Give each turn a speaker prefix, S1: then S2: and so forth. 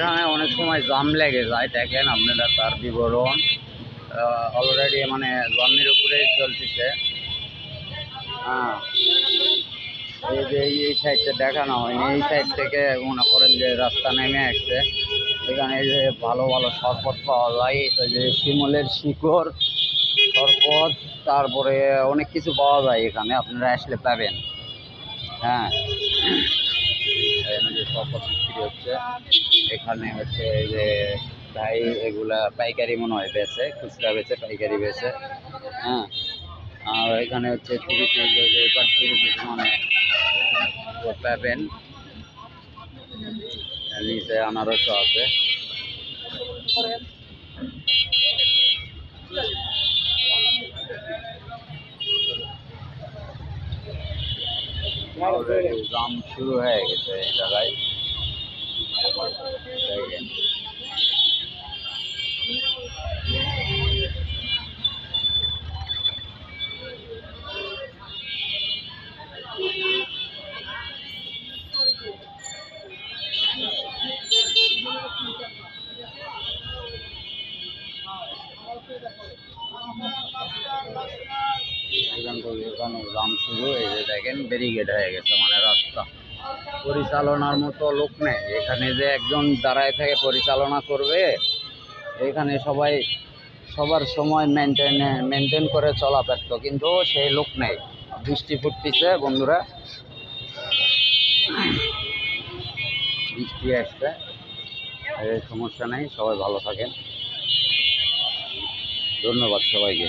S1: এখানে অনেক সময় জাম লেগে যায়, দেখেন আপনারা তার বিবরণ অলরেডি মানে জামের উপরেই চলতেছে। হ্যাঁ, এই যে এই সাইডটা দেখানো হয়নি, এই সাইড থেকে মনে করেন যে রাস্তা নেমে আসছে। এখানে যে ভালো ভালো শরবত পাওয়া যায়, ওই যে শিমলের শিকড় শরবত, তারপরে অনেক কিছু পাওয়া যায় এখানে, আপনারা আসলে পাবেন। হ্যাঁ, এখানে যে শরবত বিক্রি হচ্ছে, এখানে হচ্ছে এই যে ভাই এগুলা পাইকারি মনে হয় বেচে, খুচরা বেচে, পাইকারি বেচে। হ্যাঁ, আর এখানে হচ্ছে 3 পিস, এবার 3 পিস মানে পাবেন। নিচে আনারসও আছে। অলরেডি জাম শুরু হয়ে গেছে এই জায়গায়, দেখেন। এখান থেকে এখানে জাম শুরু, এই যে দেখেন ব্যারিকেড হয়ে গেছে, মানে রাস্তা পরিচালনার মতো লোক নেই এখানে, যে একজন দাঁড়ায় থেকে পরিচালনা করবে। এখানে সবাই সবার সময় মেনটেন করে চলা পারত, কিন্তু সেই লোক নেই। বৃষ্টি ফুটতেছে বন্ধুরা, বৃষ্টি আসছে, সমস্যা নেই, সবাই ভালো থাকেন। ধন্যবাদ সবাইকে।